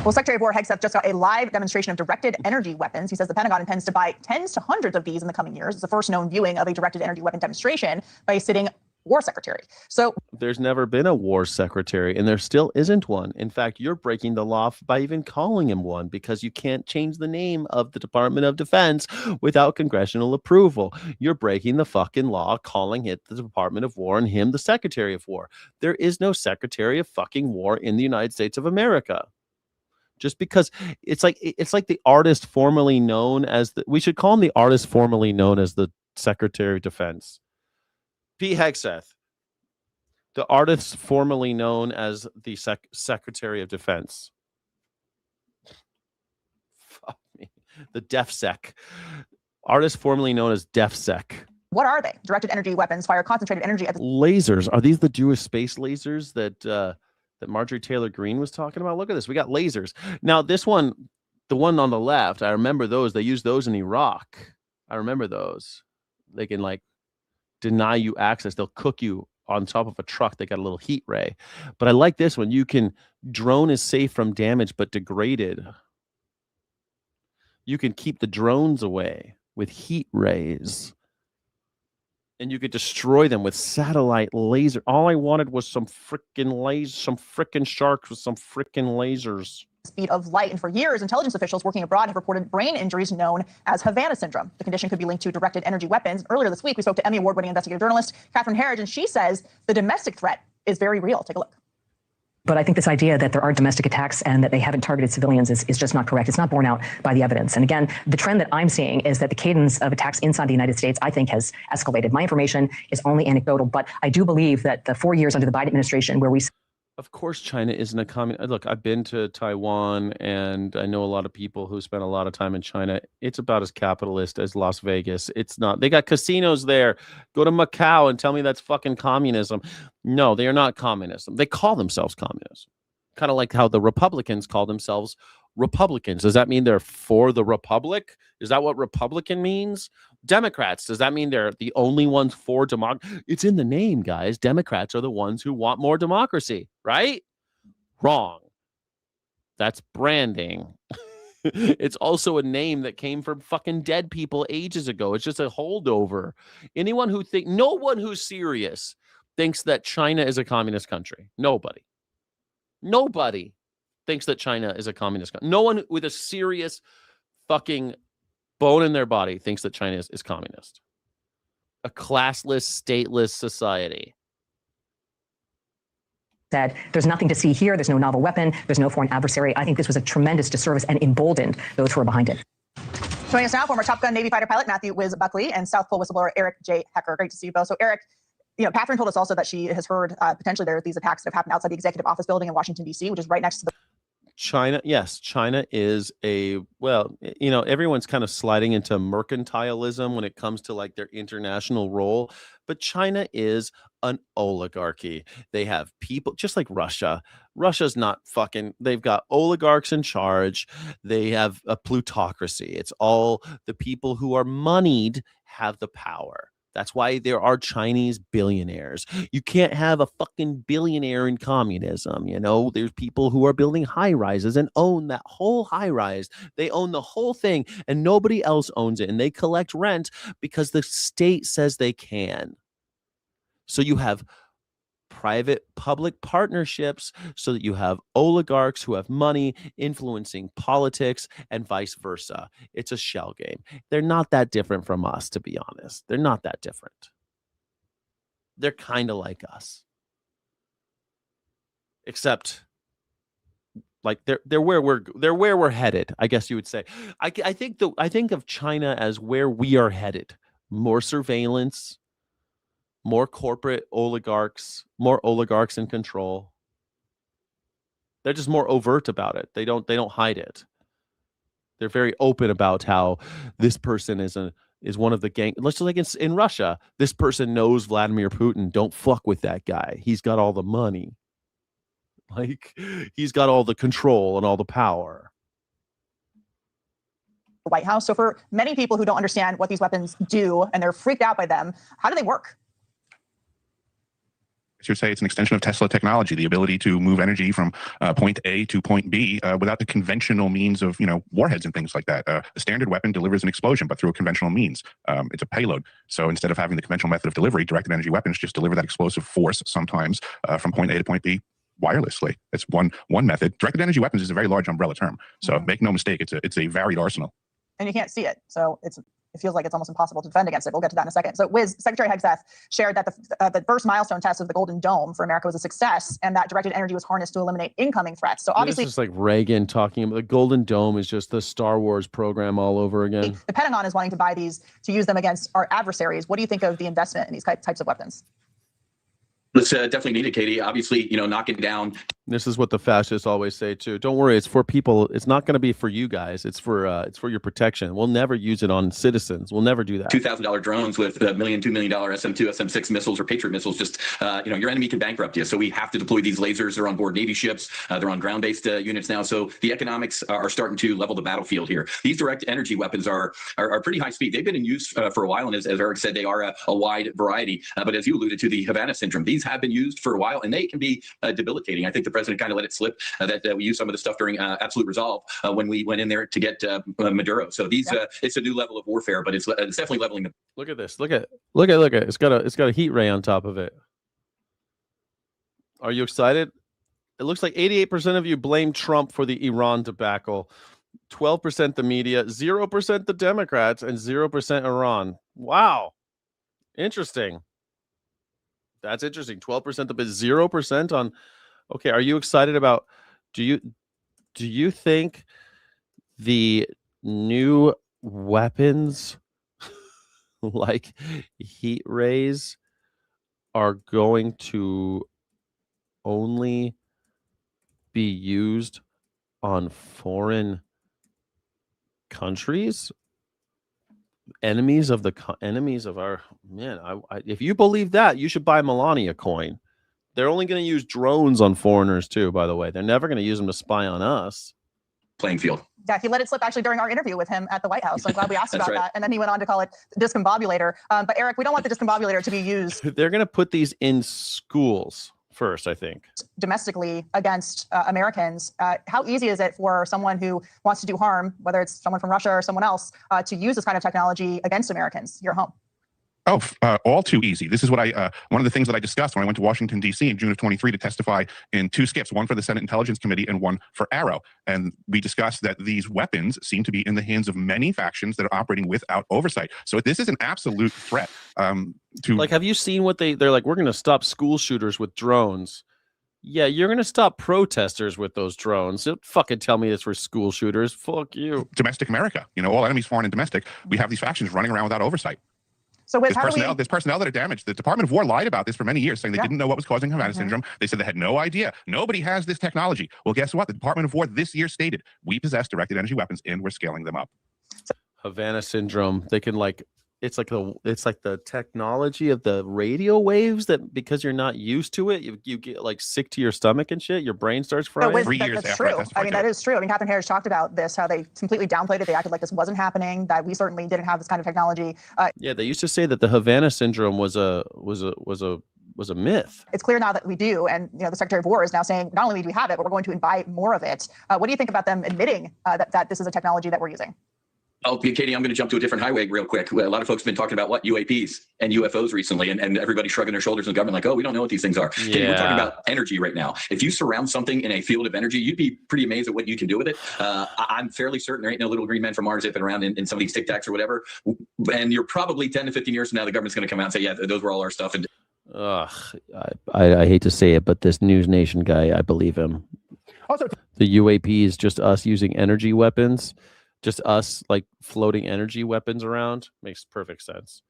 Well, Secretary of War Hegseth just got a live demonstration of directed energy weapons. He says the Pentagon intends to buy tens to hundreds of these in the coming years. It's the first known viewing of a directed energy weapon demonstration by a sitting war secretary. So there's never been a war secretary, and there still isn't one. In fact, you're breaking the law by even calling him one, because you can't change the name of the Department of Defense without congressional approval. You're breaking the fucking law calling it the Department of War and him the Secretary of War. There is no Secretary of fucking War in the United States of America. Just because it's like the artist formerly known as we should call him the artist formerly known as the Secretary of Defense. P. Hegseth, the artist formerly known as the Secretary of Defense. Fuck me. The DefSec. Artist formerly known as DefSec. What are they? Directed energy weapons fire concentrated energy at lasers. Are these the Jewish space lasers that Marjorie Taylor Greene was talking about? Look at this. We got lasers. Now, this one, the one on the left, I remember those. They used those in Iraq. I remember those. They can like deny you access. They'll cook you on top of a truck. They got a little heat ray. But I like this one. You can drone is safe from damage but degraded. You can keep the drones away with heat rays. And you could destroy them with satellite laser. All I wanted was some freaking lasers, some freaking sharks with some freaking lasers. Speed of light. And for years, intelligence officials working abroad have reported brain injuries known as Havana syndrome. The condition could be linked to directed energy weapons. Earlier this week, we spoke to Emmy Award-winning investigative journalist Catherine Herridge, and she says the domestic threat is very real. Take a look. But I think this idea that there are domestic attacks and that they haven't targeted civilians is just not correct. It's not borne out by the evidence. And again, the trend that I'm seeing is that the cadence of attacks inside the United States, I think, has escalated. My information is only anecdotal, but I do believe that the 4 years under the Biden administration where we... Of course, China isn't a communist. Look, I've been to Taiwan, and I know a lot of people who spent a lot of time in China. It's about as capitalist as Las Vegas. It's not. They got casinos there. Go to Macau and tell me that's fucking communism. No, they are not communism. They call themselves communists. Kind of like how the Republicans call themselves Republicans. Does that mean they're for the Republic? Is that what Republican means? Democrats, does that mean they're the only ones for democracy? It's in the name, guys. Democrats are the ones who want more democracy, right? Wrong. That's branding. It's also a name that came from fucking dead people ages ago. It's just a holdover. No one who's serious thinks that China is a communist country. Nobody thinks that China is a communist country. No one with a serious fucking bone in their body thinks that China is communist. A classless, stateless society. Said there's nothing to see here. There's no novel weapon. There's no foreign adversary. I think this was a tremendous disservice and emboldened those who are behind it. Joining us now, former Top Gun Navy fighter pilot Matthew Wiz Buckley and South Pole whistleblower Eric J. Hecker. Great to see you both. So, Eric, Catherine told us also that she has heard potentially there are these attacks that have happened outside the Executive Office building in Washington, D.C., which is right next to the... China, yes, China is everyone's kind of sliding into mercantilism when it comes to like their international role, but China is an oligarchy. They have people just like Russia. Russia's not fucking, they've got oligarchs in charge. They have a plutocracy. It's all the people who are moneyed have the power. That's why there are Chinese billionaires. You can't have a fucking billionaire in communism. There's people who are building high rises and own that whole high rise. They own the whole thing and nobody else owns it. And they collect rent because the state says they can. So you have private-public partnerships so that you have oligarchs who have money influencing politics and vice versa. It's a shell game. They're not that different from us, to be honest. They're not that different. They're kind of like us. Except like they're where we're headed, I guess you would say. I think of China as where we are headed. More surveillance, more corporate oligarchs, more oligarchs in control. They're just more overt about it. They don't hide it. They're very open about how this person is one of the gang. Let's just like in Russia, this person knows Vladimir Putin. Don't fuck with that guy. He's got all the money. Like he's got all the control and all the power. White House. So for many people who don't understand what these weapons do and they're freaked out by them, how do they work? You'd say it's an extension of Tesla technology, the ability to move energy from point A to point B without the conventional means of, warheads and things like that. The standard weapon delivers an explosion, but through a conventional means. It's a payload. So instead of having the conventional method of delivery, directed energy weapons just deliver that explosive force sometimes from point A to point B wirelessly. It's one method. Directed energy weapons is a very large umbrella term. So make no mistake, it's a varied arsenal. And you can't see it. So it feels like it's almost impossible to defend against it. We'll get to that in a second. So Wiz, Secretary Hegseth shared that the first milestone test of the Golden Dome for America was a success, and that directed energy was harnessed to eliminate incoming threats. So obviously, this is like Reagan talking about the Golden Dome is just the Star Wars program all over again. The Pentagon is wanting to buy these to use them against our adversaries. What do you think of the investment in these types of weapons? It's definitely needed, Katie. Obviously, knocking down. This is what the fascists always say too. Don't worry, it's for people. It's not going to be for you guys. It's for your protection. We'll never use it on citizens. We'll never do that. $2,000 drones with $1 million, $2 million SM2, SM6 missiles or Patriot missiles. Just your enemy can bankrupt you. So we have to deploy these lasers. They're on board Navy ships. They're on ground-based units now. So the economics are starting to level the battlefield here. These direct energy weapons are pretty high speed. They've been in use for a while, and as Eric said, they are a wide variety. But as you alluded to, the Havana syndrome, these have been used for a while, and they can be debilitating. I think the president kind of let it slip that we used some of the stuff during absolute resolve when we went in there to get Maduro. So these it's a new level of warfare, but it's definitely leveling the. Look at this. Look at it. It's got a heat ray on top of it. Are you excited? It looks like 88% of you blame Trump for the Iran debacle, 12% the media, 0% the Democrats, and 0% Iran. Wow. Interesting. That's interesting. 12% but 0% on. Okay, are you excited about? Do you think the new weapons like heat rays are going to only be used on foreign countries? Enemies of our man. If you believe that, you should buy Melania coin. They're only going to use drones on foreigners too, by the way. They're never going to use them to spy on us. Playing field. Yeah, he let it slip actually during our interview with him at the White House. So I'm glad we asked about right. that. And then he went on to call it the discombobulator. But Eric, we don't want the discombobulator to be used. They're going to put these in schools first, I think. Domestically against Americans. How easy is it for someone who wants to do harm, whether it's someone from Russia or someone else, to use this kind of technology against Americans here at home? Oh, all too easy. This is what one of the things that I discussed when I went to Washington, D.C. in June of 23 to testify in two skips, one for the Senate Intelligence Committee and one for Arrow. And we discussed that these weapons seem to be in the hands of many factions that are operating without oversight. So this is an absolute threat to. Like, have you seen what they're like? We're going to stop school shooters with drones. Yeah, you're going to stop protesters with those drones. Don't fucking tell me it's for school shooters. Fuck you. Domestic America. All enemies, foreign and domestic. We have these factions running around without oversight. So there's personnel that are damaged. The Department of War lied about this for many years, saying they didn't know what was causing Havana syndrome. They said they had no idea. Nobody has this technology. Well, guess what? The Department of War this year stated, we possess directed energy weapons and we're scaling them up. Havana syndrome. They can it's like the technology of the radio waves that because you're not used to it, you get like sick to your stomach and shit. Your brain starts frying. That's true. I mean, that is true. I mean, Catherine Harris talked about this, how they completely downplayed it. They acted like this wasn't happening, that we certainly didn't have this kind of technology. Yeah, they used to say that the Havana syndrome was a myth. It's clear now that we do, and the Secretary of War is now saying not only do we have it, but we're going to buy more of it. What do you think about them admitting that this is a technology that we're using? Oh, Katie, I'm going to jump to a different highway real quick. A lot of folks have been talking about UAPs and UFOs recently, and everybody shrugging their shoulders in the government like, oh, we don't know what these things are. Yeah. Katie, we're talking about energy right now. If you surround something in a field of energy, you'd be pretty amazed at what you can do with it. I'm fairly certain there ain't no little green men from Mars zipping around in some of these Tic Tacs or whatever. And you're probably 10 to 15 years from now, the government's going to come out and say, yeah, those were all our stuff. And I hate to say it, but this News Nation guy, I believe him. Also, the UAP is just us using energy weapons. Just us like floating energy weapons around makes perfect sense.